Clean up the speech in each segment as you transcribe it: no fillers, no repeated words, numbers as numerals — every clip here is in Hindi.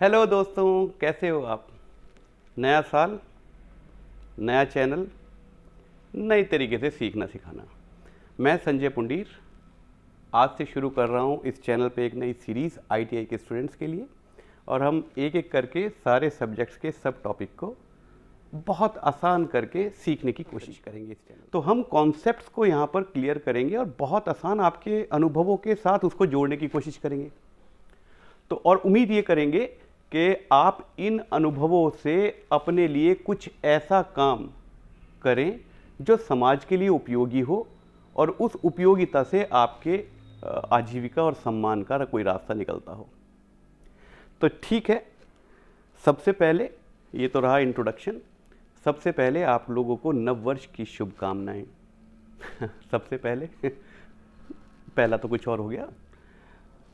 हेलो दोस्तों, कैसे हो आप। नया साल, नया चैनल, नई तरीके से सीखना सिखाना। मैं संजय पुंडीर आज से शुरू कर रहा हूं इस चैनल पे एक नई सीरीज़ आईटीआई के स्टूडेंट्स के लिए, और हम एक एक करके सारे सब्जेक्ट्स के सब टॉपिक को बहुत आसान करके सीखने की कोशिश करेंगे इस चैनल। तो हम कॉन्सेप्ट्स को यहाँ पर क्लियर करेंगे और बहुत आसान आपके अनुभवों के साथ उसको जोड़ने की कोशिश करेंगे। तो और उम्मीद ये करेंगे कि आप इन अनुभवों से अपने लिए कुछ ऐसा काम करें जो समाज के लिए उपयोगी हो और उस उपयोगिता से आपके आजीविका और सम्मान का कोई रास्ता निकलता हो। तो ठीक है, सबसे पहले ये तो रहा इंट्रोडक्शन। सबसे पहले आप लोगों को नववर्ष की शुभकामनाएं। सबसे पहले पहला तो कुछ और हो गया,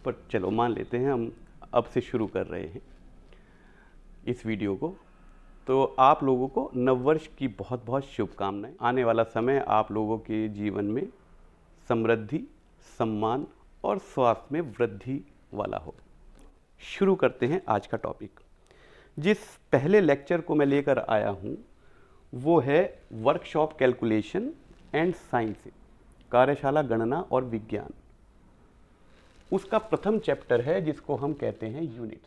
पर चलो मान लेते हैं हम अब से शुरू कर रहे हैं इस वीडियो को। तो आप लोगों को नववर्ष की बहुत बहुत शुभकामनाएं। आने वाला समय आप लोगों के जीवन में समृद्धि, सम्मान और स्वास्थ्य में वृद्धि वाला हो। शुरू करते हैं आज का टॉपिक। जिस पहले लेक्चर को मैं लेकर आया हूं वो है वर्कशॉप कैलकुलेशन एंड साइंस, कार्यशाला गणना और विज्ञान। उसका प्रथम चैप्टर है जिसको हम कहते हैं यूनिट्स।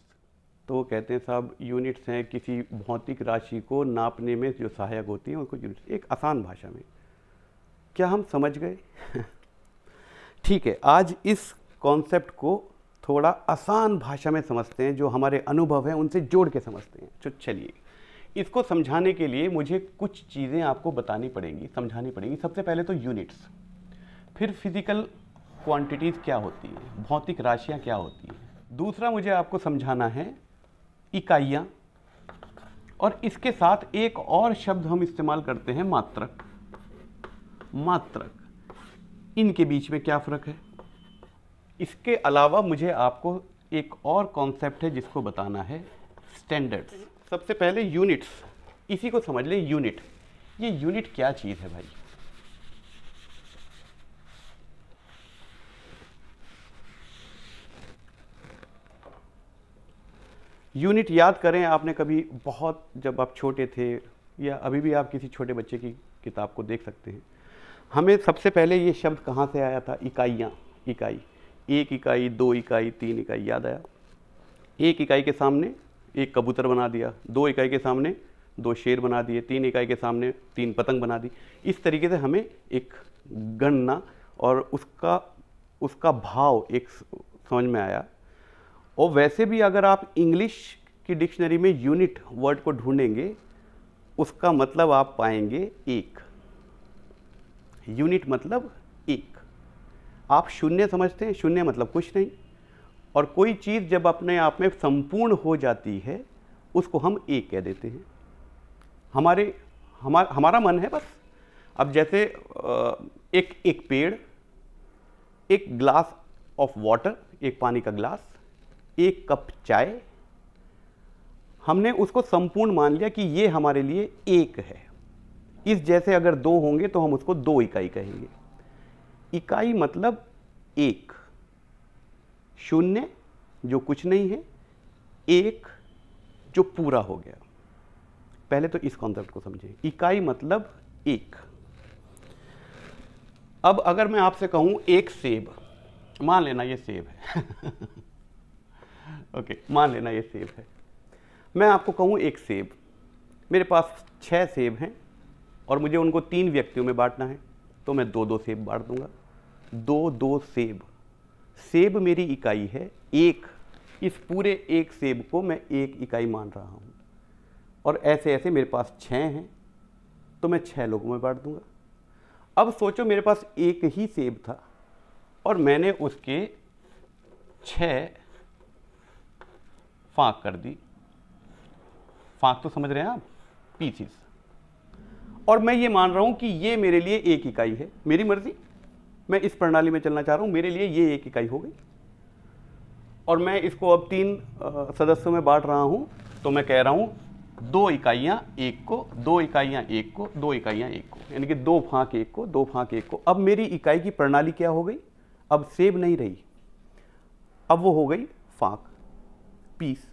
तो कहते हैं साहब यूनिट्स हैं किसी भौतिक राशि को नापने में जो सहायक होती हैं उनको यूनिट्स, एक आसान भाषा में। क्या हम समझ गए? ठीक है, आज इस कॉन्सेप्ट को थोड़ा आसान भाषा में समझते हैं, जो हमारे अनुभव हैं उनसे जोड़ के समझते हैं। तो चलिए, इसको समझाने के लिए मुझे कुछ चीज़ें आपको बतानी पड़ेंगी, समझानी पड़ेंगी। सबसे पहले तो यूनिट्स, फिर फिजिकल क्वांटिटीज़ क्या होती हैं, भौतिक राशियाँ क्या होती हैं। दूसरा मुझे आपको समझाना है इकाइयाँ, और इसके साथ एक और शब्द हम इस्तेमाल करते हैं मात्रक। मात्रक, इनके बीच में क्या फ़र्क है। इसके अलावा मुझे आपको एक और कॉन्सेप्ट है जिसको बताना है, स्टैंडर्ड्स। सबसे पहले यूनिट्स, इसी को समझ लें। यूनिट, ये यूनिट क्या चीज़ है भाई। यूनिट याद करें आपने कभी, बहुत जब आप छोटे थे या अभी भी आप किसी छोटे बच्चे की किताब को देख सकते हैं। हमें सबसे पहले ये शब्द कहाँ से आया था, इकाइयाँ। इकाई, एक इकाई, दो इकाई, तीन इकाई, याद आया। एक इकाई के सामने एक कबूतर बना दिया, दो इकाई के सामने दो शेर बना दिए, तीन इकाई के सामने तीन पतंग बना दी। इस तरीके से हमें एक गणना और उसका भाव एक समझ में आया। और वैसे भी अगर आप इंग्लिश की डिक्शनरी में यूनिट वर्ड को ढूंढेंगे, उसका मतलब आप पाएंगे एक। यूनिट मतलब एक। आप शून्य समझते हैं, शून्य मतलब कुछ नहीं। और कोई चीज़ जब अपने आप में संपूर्ण हो जाती है उसको हम एक कह देते हैं। हमारा मन है बस। अब जैसे एक पेड़, एक ग्लास ऑफ वाटर, एक पानी का ग्लास, एक कप चाय, हमने उसको संपूर्ण मान लिया कि ये हमारे लिए एक है। इस जैसे अगर दो होंगे तो हम उसको दो इकाई कहेंगे। इकाई मतलब एक, शून्य जो कुछ नहीं है, एक जो पूरा हो गया। पहले तो इस कॉन्सेप्ट को समझें, इकाई मतलब एक। अब अगर मैं आपसे कहूं एक सेब, मान लेना ये सेब है। ओके, मान लेना ये सेब है। मैं आपको कहूं एक सेब, मेरे पास 6 सेब हैं और मुझे उनको 3 व्यक्तियों में बांटना है, तो मैं 2-2 सेब बांट दूंगा। 2-2 सेब, सेब मेरी इकाई है एक। इस पूरे एक सेब को मैं एक इकाई मान रहा हूं। और ऐसे ऐसे मेरे पास 6 हैं तो मैं 6 लोगों में बांट दूंगा। अब सोचो मेरे पास एक ही सेब था और मैंने उसके 6 फाँक कर दी। फाँक तो समझ रहे हैं आप, पीसीस। और मैं ये मान रहा हूं कि ये मेरे लिए एक इकाई है। मेरी मर्जी, मैं इस प्रणाली में चलना चाह रहा हूं, मेरे लिए ये एक इकाई हो गई। और मैं इसको अब 3 सदस्यों में बांट रहा हूं, तो मैं कह रहा हूं 2 इकाइयां एक को, 2 इकाइयां एक को, 2 इकाइयां एक को, यानी कि 2 फाँक एक को, 2 फाँक एक को। अब मेरी इकाई की प्रणाली क्या हो गई, अब सेब नहीं रही, अब वो हो गई फाँक, पीस।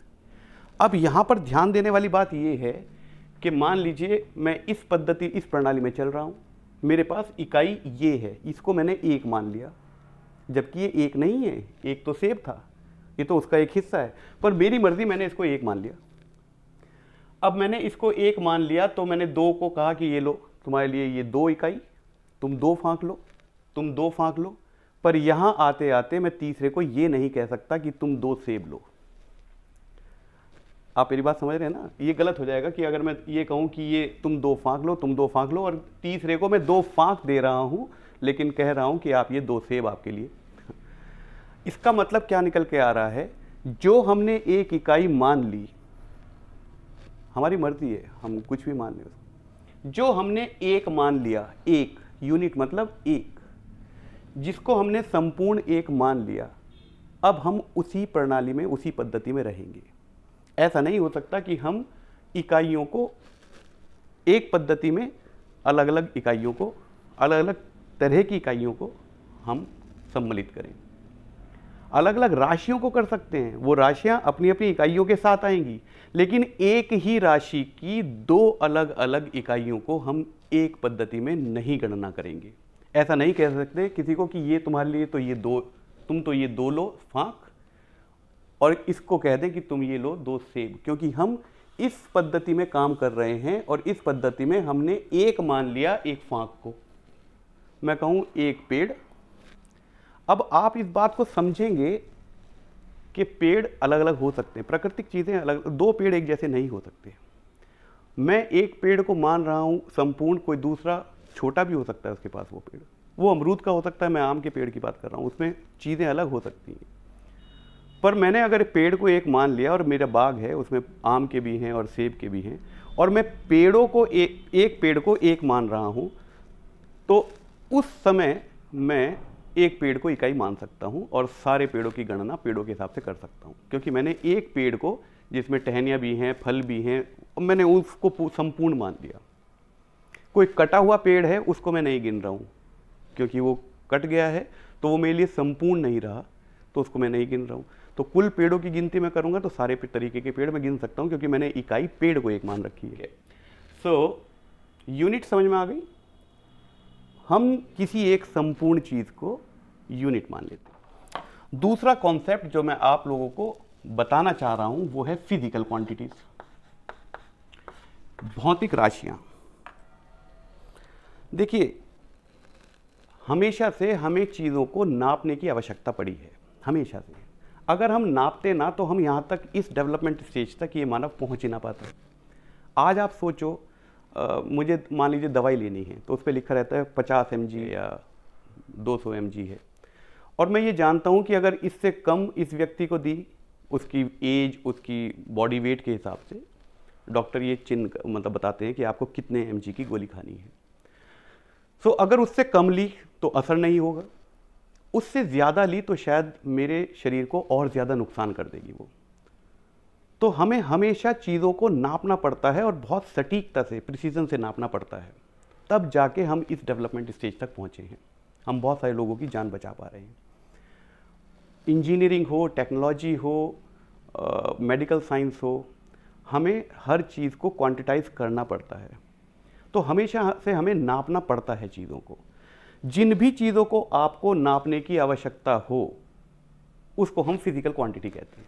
अब यहाँ पर ध्यान देने वाली बात ये है कि मान लीजिए मैं इस पद्धति, इस प्रणाली में चल रहा हूँ, मेरे पास इकाई ये है, इसको मैंने 1 मान लिया, जबकि ये 1 नहीं है, 1 तो सेब था, ये तो उसका एक हिस्सा है, पर मेरी मर्जी मैंने इसको 1 मान लिया। अब मैंने इसको 1 मान लिया तो मैंने 2 को कहा कि ये लो, तुम्हारे लिए ये 2 इकाई, तुम 2 फाँक लो, तुम 2 फाँक लो, पर यहाँ आते आते मैं तीसरे को ये नहीं कह सकता कि तुम 2 सेब लो। आप मेरी बात समझ रहे हैं ना? ये गलत हो जाएगा कि अगर मैं ये कहूँ कि ये तुम 2 फाँक लो, तुम 2 फाँक लो, और तीसरे को मैं 2 फाँक दे रहा हूँ लेकिन कह रहा हूँ कि आप ये 2 सेब आपके लिए। इसका मतलब क्या निकल के आ रहा है? जो हमने 1 इकाई मान ली, हमारी मर्जी है, हम कुछ भी मान लें, जो हमने 1 मान लिया, 1 यूनिट मतलब 1, जिसको हमने संपूर्ण 1 मान लिया, अब हम उसी प्रणाली में, उसी पद्धति में रहेंगे। ऐसा नहीं हो सकता कि हम इकाइयों को एक पद्धति में, अलग अलग इकाइयों को, अलग अलग तरह की इकाइयों को हम सम्मिलित करें। अलग अलग राशियों को कर सकते हैं, वो राशियां अपनी अपनी इकाइयों के साथ आएंगी, लेकिन एक ही राशि की 2 अलग अलग इकाइयों को हम एक पद्धति में नहीं गणना करेंगे। ऐसा नहीं कह सकते किसी को कि ये तुम्हारे लिए तो ये 2, तुम तो ये 2 लो फाँक, और इसको कह दें कि तुम ये लो 2 सेब, क्योंकि हम इस पद्धति में काम कर रहे हैं और इस पद्धति में हमने 1 मान लिया 1 फाँक को। मैं कहूँ 1 पेड़। अब आप इस बात को समझेंगे कि पेड़ अलग अलग हो सकते हैं, प्राकृतिक चीज़ें अलग, 2 पेड़ एक जैसे नहीं हो सकते। मैं 1 पेड़ को मान रहा हूँ संपूर्ण, कोई दूसरा छोटा भी हो सकता है उसके पास वो पेड़, वो अमरूद का हो सकता है, मैं आम के पेड़ की बात कर रहा हूँ, उसमें चीज़ें अलग हो सकती हैं। पर मैंने अगर पेड़ को 1 मान लिया और मेरा बाग है, उसमें आम के भी हैं और सेब के भी हैं, और मैं पेड़ों को एक पेड़ को 1 मान रहा हूँ, तो उस समय मैं 1 पेड़ को इकाई मान सकता हूँ और सारे पेड़ों की गणना पेड़ों के हिसाब से कर सकता हूँ, क्योंकि मैंने 1 पेड़ को, जिसमें टहनियाँ भी हैं, फल भी हैं, मैंने उसको संपूर्ण मान लिया। कोई कटा हुआ पेड़ है, उसको मैं नहीं गिन रहा हूँ, क्योंकि वो कट गया है तो वो मेरे लिए संपूर्ण नहीं रहा, तो उसको मैं नहीं गिन रहा हूँ। तो कुल पेड़ों की गिनती मैं करूँगा तो सारे तरीके के पेड़ मैं गिन सकता हूँ, क्योंकि मैंने इकाई पेड़ को 1 मान रखी है। सो यूनिट समझ में आ गई? हम किसी एक संपूर्ण चीज़ को यूनिट मान लेते हैं। दूसरा कॉन्सेप्ट जो मैं आप लोगों को बताना चाह रहा हूँ वो है फिजिकल क्वांटिटीज, भौतिक राशियाँ। देखिए, हमेशा से हमें चीज़ों को नापने की आवश्यकता पड़ी है, हमेशा से। अगर हम नापते ना तो हम यहाँ तक, इस डेवलपमेंट स्टेज तक ये मानव पहुँच ही ना पाता। आज आप सोचो, मुझे मान लीजिए दवाई लेनी है तो उस पर लिखा रहता है 50 mg या 200 mg है, और मैं ये जानता हूँ कि अगर इससे कम इस व्यक्ति को दी, उसकी एज, उसकी बॉडी वेट के हिसाब से डॉक्टर ये चिन्ह मतलब बताते हैं कि आपको कितने mg की गोली खानी है। सो अगर उससे कम ली तो असर नहीं होगा, उससे ज़्यादा ली तो शायद मेरे शरीर को और ज़्यादा नुकसान कर देगी वो। तो हमें हमेशा चीज़ों को नापना पड़ता है और बहुत सटीकता से, प्रिसीजन से नापना पड़ता है, तब जाके हम इस डेवलपमेंट स्टेज तक पहुँचे हैं। हम बहुत सारे लोगों की जान बचा पा रहे हैं। इंजीनियरिंग हो, टेक्नोलॉजी हो, मेडिकल साइंस हो, हमें हर चीज़ को क्वांटिटाइज करना पड़ता है। तो हमेशा से हमें नापना पड़ता है चीज़ों को। जिन भी चीज़ों को आपको नापने की आवश्यकता हो उसको हम फिजिकल क्वांटिटी कहते हैं।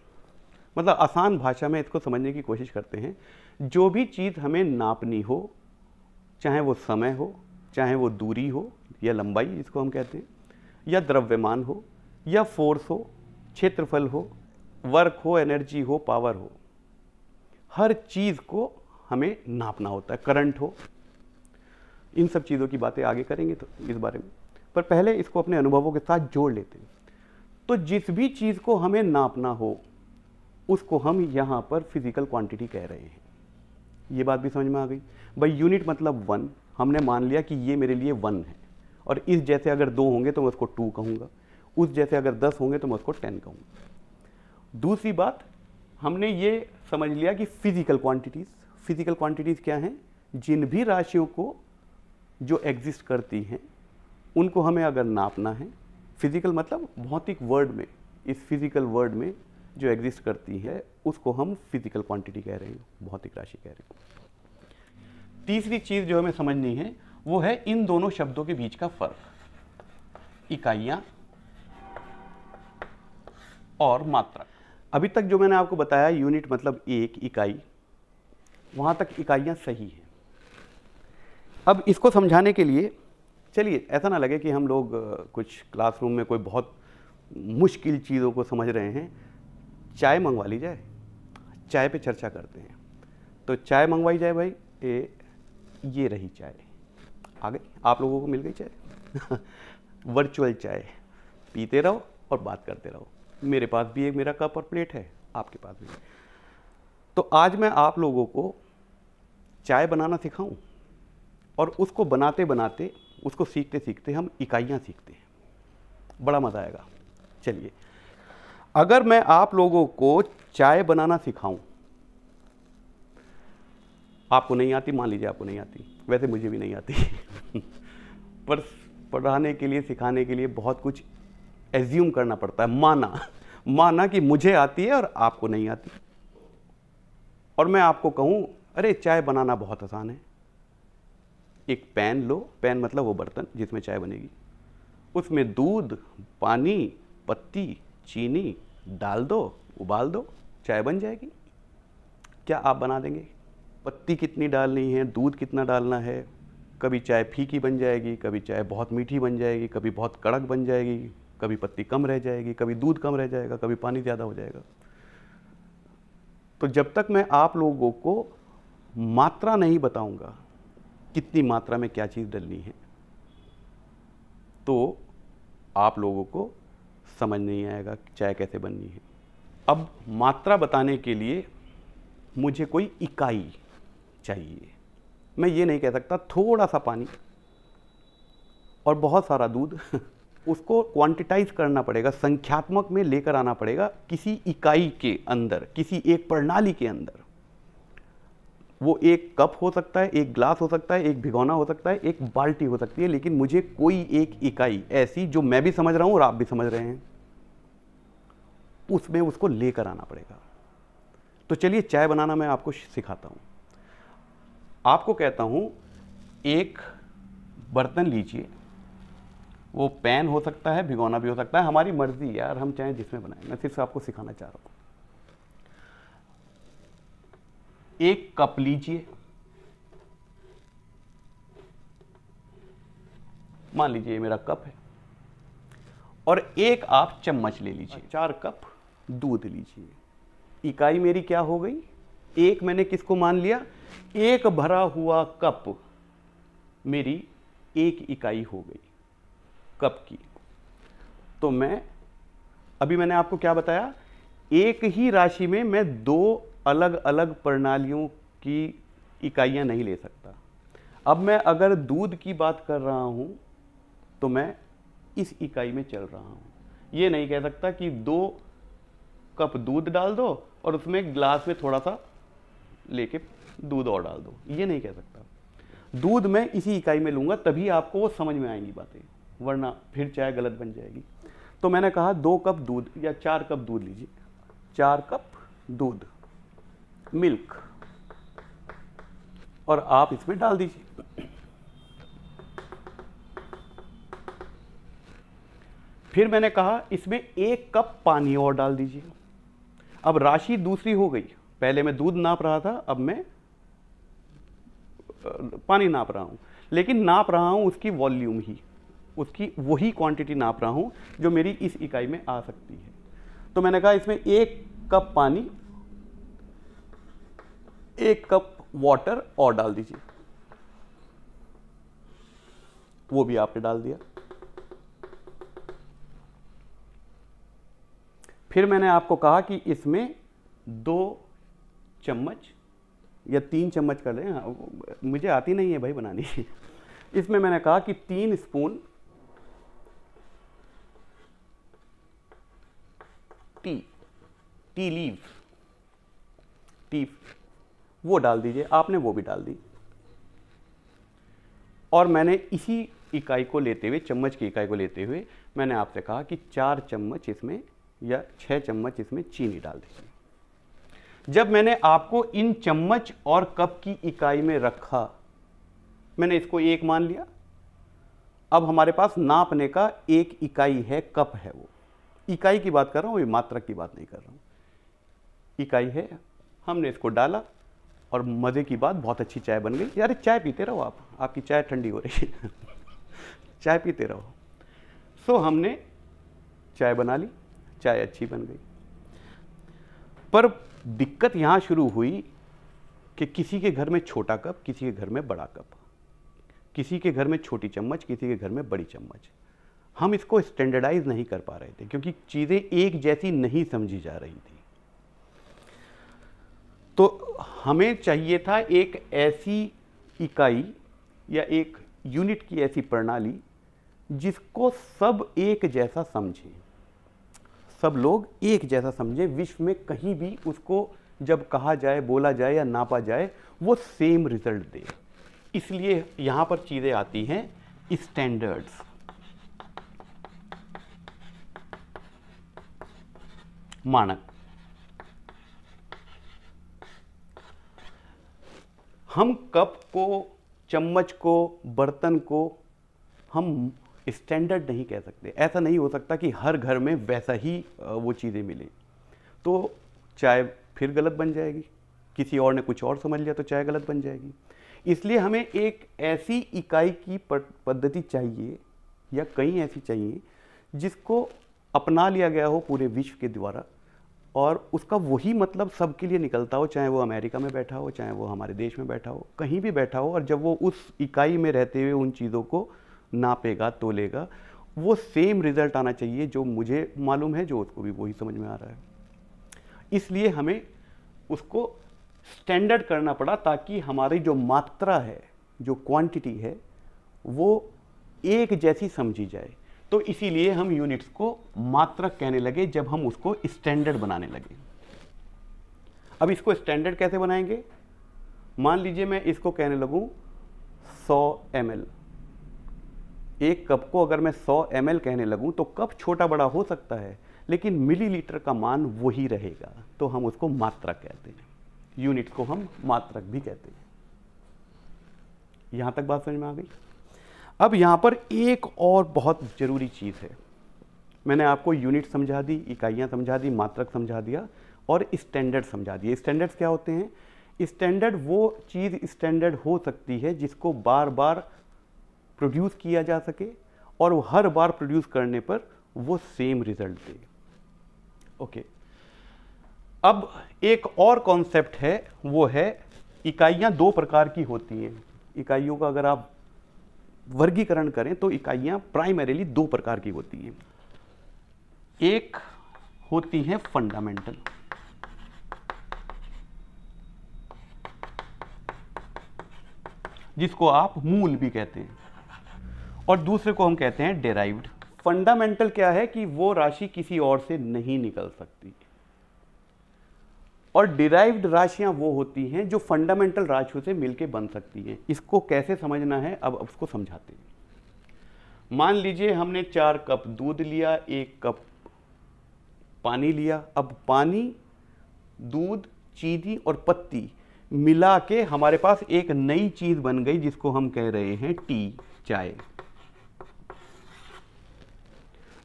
मतलब आसान भाषा में इसको समझने की कोशिश करते हैं। जो भी चीज़ हमें नापनी हो, चाहे वो समय हो, चाहे वो दूरी हो या लंबाई जिसको हम कहते हैं, या द्रव्यमान हो, या फोर्स हो, क्षेत्रफल हो, वर्क हो, एनर्जी हो, पावर हो, हर चीज़ को हमें नापना होता है। करंट हो, इन सब चीज़ों की बातें आगे करेंगे तो इस बारे में, पर पहले इसको अपने अनुभवों के साथ जोड़ लेते हैं। तो जिस भी चीज़ को हमें नापना हो उसको हम यहाँ पर फिजिकल क्वांटिटी कह रहे हैं। ये बात भी समझ में आ गई भाई? यूनिट मतलब 1, हमने मान लिया कि ये मेरे लिए 1 है, और इस जैसे अगर 2 होंगे तो मैं उसको 2 कहूँगा, उस जैसे अगर 10 होंगे तो मैं उसको 10 कहूँगा। दूसरी बात, हमने ये समझ लिया कि फिजिकल क्वांटिटीज़ क्या हैं? जिन भी राशियों को जो एग्जिस्ट करती हैं उनको हमें अगर नापना है, फिजिकल मतलब भौतिक वर्ड में, इस फिजिकल वर्ड में जो एग्जिस्ट करती है उसको हम फिजिकल क्वांटिटी कह रहे हैं, भौतिक राशि कह रहे हैं। तीसरी चीज़ जो हमें समझनी है वो है इन दोनों शब्दों के बीच का फर्क, इकाइयाँ और मात्रा। अभी तक जो मैंने आपको बताया यूनिट मतलब एक इकाई, वहाँ तक इकाइयाँ सही हैं। अब इसको समझाने के लिए चलिए ऐसा ना लगे कि हम लोग कुछ क्लासरूम में कोई बहुत मुश्किल चीज़ों को समझ रहे हैं, चाय मंगवा ली जाए, चाय पे चर्चा करते हैं। तो चाय मंगवाई जाए भाई, ये रही चाय, आ गई, आप लोगों को मिल गई चाय वर्चुअल चाय, पीते रहो और बात करते रहो। मेरे पास भी एक मेरा कप और प्लेट है, आपके पास भी। तो आज मैं आप लोगों को चाय बनाना सिखाऊं और उसको बनाते बनाते, उसको सीखते सीखते हम इकाइयाँ सीखते हैं, बड़ा मज़ा आएगा। चलिए, अगर मैं आप लोगों को चाय बनाना सिखाऊं, आपको नहीं आती, मान लीजिए आपको नहीं आती, वैसे मुझे भी नहीं आती पर पढ़ाने के लिए, सिखाने के लिए बहुत कुछ एज्यूम करना पड़ता है, माना कि मुझे आती है और आपको नहीं आती। और मैं आपको कहूं अरे चाय बनाना बहुत आसान है, एक पैन लो, पैन मतलब वो बर्तन जिसमें चाय बनेगी, उसमें दूध, पानी, पत्ती, चीनी डाल दो, उबाल दो, चाय बन जाएगी। क्या आप बना देंगे? पत्ती कितनी डालनी है, दूध कितना डालना है, कभी चाय फीकी बन जाएगी, कभी चाय बहुत मीठी बन जाएगी, कभी बहुत कड़क बन जाएगी, कभी पत्ती कम रह जाएगी, कभी दूध कम रह जाएगा, कभी पानी ज़्यादा हो जाएगा। तो जब तक मैं आप लोगों को मात्रा नहीं बताऊंगा, कितनी मात्रा में क्या चीज़ डलनी है, तो आप लोगों को समझ नहीं आएगा कि चाय कैसे बननी है। अब मात्रा बताने के लिए मुझे कोई इकाई चाहिए। मैं ये नहीं कह सकता थोड़ा सा पानी और बहुत सारा दूध उसको क्वांटिटाइज करना पड़ेगा, संख्यात्मक में लेकर आना पड़ेगा किसी इकाई के अंदर, किसी एक प्रणाली के अंदर। वो एक कप हो सकता है, एक ग्लास हो सकता है, एक भिगोना हो सकता है, एक बाल्टी हो सकती है, लेकिन मुझे कोई एक इकाई ऐसी जो मैं भी समझ रहा हूं और आप भी समझ रहे हैं, उसमें उसको लेकर आना पड़ेगा। तो चलिए चाय बनाना मैं आपको सिखाता हूं। आपको कहता हूं एक बर्तन लीजिए, वो पैन हो सकता है, भिगोना भी हो सकता है, हमारी मर्जी यार, हम चाहें जिसमें बनाएं, मैं सिर्फ आपको सिखाना चाह रहा हूं। एक कप लीजिए, मान लीजिए मेरा कप है, और एक आप चम्मच ले लीजिए, 4 कप दूध लीजिए। इकाई मेरी क्या हो गई? एक मैंने किसको मान लिया? एक भरा हुआ कप मेरी एक इकाई हो गई कप की। तो अभी मैंने आपको क्या बताया, एक ही राशि में मैं 2 अलग अलग प्रणालियों की इकाइयां नहीं ले सकता। अब मैं अगर दूध की बात कर रहा हूं तो मैं इस इकाई में चल रहा हूं। ये नहीं कह सकता कि 2 कप दूध डाल दो और उसमें ग्लास में थोड़ा सा लेके दूध और डाल दो, ये नहीं कह सकता। दूध मैं इसी इकाई में लूंगा, तभी आपको वो समझ में आएंगी बातें, वरना फिर चाय गलत बन जाएगी। तो मैंने कहा 2 कप दूध या 4 कप दूध लीजिए, 4 कप दूध, मिल्क, और आप इसमें डाल दीजिए। फिर मैंने कहा इसमें 1 कप पानी और डाल दीजिए। अब राशि दूसरी हो गई, पहले मैं दूध नाप रहा था, अब मैं पानी नाप रहा हूं, लेकिन नाप रहा हूं उसकी वॉल्यूम ही, उसकी वही क्वांटिटी नाप रहा हूं जो मेरी इस इकाई में आ सकती है। तो मैंने कहा इसमें 1 कप पानी, 1 कप वाटर और डाल दीजिए, वो भी आपने डाल दिया। फिर मैंने आपको कहा कि इसमें 2 चम्मच या 3 चम्मच कर लें, मुझे आती नहीं है भाई बनानी इसमें मैंने कहा कि 3 स्पून टी लीव वो डाल दीजिए, आपने वो भी डाल दी। और मैंने इसी इकाई को लेते हुए, चम्मच की इकाई को लेते हुए, मैंने आपसे कहा कि 4 चम्मच इसमें या 6 चम्मच इसमें चीनी डाल दीजिए। जब मैंने आपको इन चम्मच और कप की इकाई में रखा, मैंने इसको 1 मान लिया। अब हमारे पास नापने का एक इकाई है, कप है। वो इकाई की बात कर रहा हूँ, ये मात्रक की बात नहीं कर रहा हूँ। इकाई है, हमने इसको डाला और मज़े की बात, बहुत अच्छी चाय बन गई। यार चाय पीते रहो आप, आपकी चाय ठंडी हो रही है चाय पीते रहो। सो हमने चाय बना ली, चाय अच्छी बन गई। पर दिक्कत यहाँ शुरू हुई कि किसी के घर में छोटा कप, किसी के घर में बड़ा कप, किसी के घर में छोटी चम्मच, किसी के घर में बड़ी चम्मच। हम इसको स्टैंडर्डाइज नहीं कर पा रहे थे क्योंकि चीज़ें एक जैसी नहीं समझी जा रही थी। तो हमें चाहिए था एक ऐसी इकाई या एक यूनिट की ऐसी प्रणाली जिसको सब एक जैसा समझें, सब लोग एक जैसा समझें, विश्व में कहीं भी उसको जब कहा जाए, बोला जाए या नापा जाए, वो सेम रिजल्ट दे। इसलिए यहाँ पर चीज़ें आती हैं स्टैंडर्ड्स। मानक। हम कप को, चम्मच को, बर्तन को हम स्टैंडर्ड नहीं कह सकते। ऐसा नहीं हो सकता कि हर घर में वैसा ही वो चीज़ें मिले, तो चाय फिर गलत बन जाएगी। किसी और ने कुछ और समझ लिया तो चाय गलत बन जाएगी। इसलिए हमें एक ऐसी इकाई की पद्धति चाहिए या कई ऐसी चाहिए जिसको अपना लिया गया हो पूरे विश्व के द्वारा और उसका वही मतलब सबके लिए निकलता हो, चाहे वो अमेरिका में बैठा हो, चाहे वो हमारे देश में बैठा हो, कहीं भी बैठा हो। और जब वो उस इकाई में रहते हुए उन चीज़ों को नापेगा, तोलेगा, वो सेम रिजल्ट आना चाहिए जो मुझे मालूम है, जो उसको भी वही समझ में आ रहा है। इसलिए हमें उसको स्टैंडर्ड करना पड़ा ताकि हमारी जो मात्रा है, जो क्वांटिटी है, वो एक जैसी समझी जाए। तो इसीलिए हम यूनिट्स को मात्रक कहने लगे जब हम उसको स्टैंडर्ड बनाने लगे। अब इसको स्टैंडर्ड कैसे बनाएंगे? मान लीजिए मैं इसको कहने लगूं 100 ml। एक कप को अगर मैं 100 ml कहने लगूं तो कप छोटा बड़ा हो सकता है, लेकिन मिलीलीटर का मान वही रहेगा, तो हम उसको मात्रक कहते हैं। यूनिट को हम मात्रक भी कहते हैं। यहां तक बात समझ में आ गई? अब यहां पर एक और बहुत जरूरी चीज है। मैंने आपको यूनिट समझा दी, इकाइयां समझा दी, मात्रक समझा दिया और स्टैंडर्ड समझा दिए। स्टैंडर्ड्स क्या होते हैं? स्टैंडर्ड वो चीज स्टैंडर्ड हो सकती है जिसको बार बार प्रोड्यूस किया जा सके और वो हर बार प्रोड्यूस करने पर वो सेम रिजल्ट दे। ओके, अब एक और कॉन्सेप्ट है, वो है इकाइयां 2 प्रकार की होती हैं। इकाइयों का अगर आप वर्गीकरण करें तो इकाइयां प्राइमरीली 2 प्रकार की होती हैं। एक होती है फंडामेंटल, जिसको आप मूल भी कहते हैं, और दूसरे को हम कहते हैं डेराइव्ड। फंडामेंटल क्या है कि वो राशि किसी और से नहीं निकल सकती, और डिराइव्ड राशियां वो होती हैं जो फंडामेंटल राशियों से मिलके बन सकती हैं। इसको कैसे समझना है अब उसको समझाते हैं। मान लीजिए हमने 4 कप दूध लिया, 1 कप पानी लिया। अब पानी, दूध, चीनी और पत्ती मिला के हमारे पास एक नई चीज बन गई जिसको हम कह रहे हैं टी, चाय।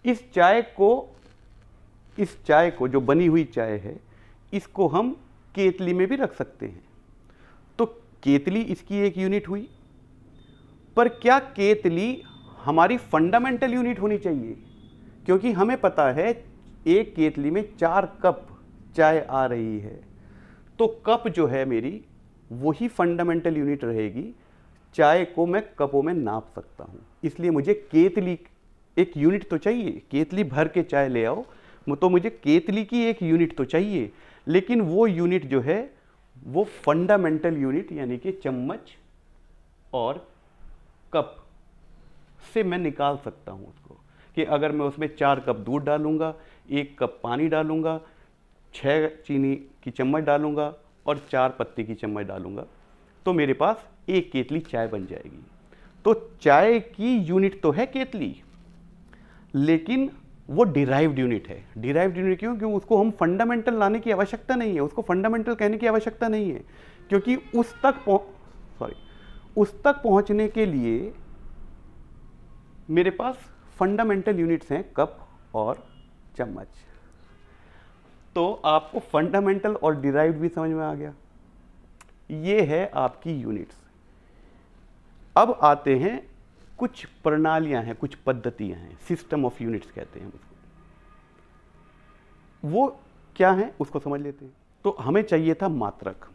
इस चाय को जो बनी हुई चाय है, इसको हम केतली में भी रख सकते हैं। तो केतली इसकी एक यूनिट हुई। पर क्या केतली हमारी फंडामेंटल यूनिट होनी चाहिए? क्योंकि हमें पता है एक केतली में 4 कप चाय आ रही है, तो कप जो है मेरी वही फंडामेंटल यूनिट रहेगी। चाय को मैं कपों में नाप सकता हूं, इसलिए मुझे केतली एक यूनिट तो चाहिए। केतली भर के चाय ले आओ तो मुझे केतली की एक यूनिट तो चाहिए, लेकिन वो यूनिट जो है वो फंडामेंटल यूनिट यानी कि चम्मच और कप से मैं निकाल सकता हूं उसको। कि अगर मैं उसमें 4 कप दूध डालूंगा, 1 कप पानी डालूंगा, 6 चीनी की चम्मच डालूंगा और 4 पत्ती की चम्मच डालूंगा, तो मेरे पास 1 केतली चाय बन जाएगी। तो चाय की यूनिट तो है केतली, लेकिन वो डिराइव्ड यूनिट है। डिराइव्ड यूनिट क्यों? क्योंकि उसको हम फंडामेंटल लाने की आवश्यकता नहीं है, उसको फंडामेंटल कहने की आवश्यकता नहीं है, क्योंकि उस तक पहुंचने के लिए मेरे पास फंडामेंटल यूनिट्स हैं कप और चम्मच। तो आपको फंडामेंटल और डिराइव्ड भी समझ में आ गया। ये है आपकी यूनिट्स। अब आते हैं कुछ प्रणालियां हैं, कुछ पद्धतियां हैं, सिस्टम ऑफ यूनिट्स कहते हैं उसको। वो क्या है उसको समझ लेते हैं। तो हमें चाहिए था मात्रक।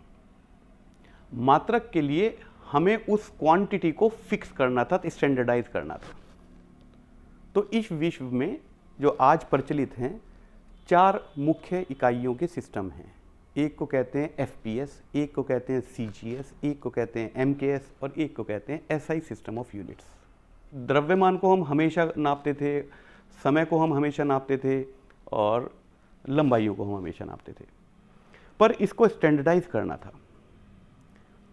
मात्रक के लिए हमें उस क्वांटिटी को फिक्स करना था, स्टैंडर्डाइज करना था। तो इस विश्व में जो आज प्रचलित हैं 4 मुख्य इकाइयों के सिस्टम हैं। एक को कहते हैं एफपीएस, एक को कहते हैं सीजीएस, एक को कहते हैं एमकेएस और एक को कहते हैं एसआई सिस्टम ऑफ यूनिट्स। द्रव्यमान को हम हमेशा नापते थे, समय को हम हमेशा नापते थे और लंबाइयों को हम हमेशा नापते थे, पर इसको स्टैंडर्डाइज करना था।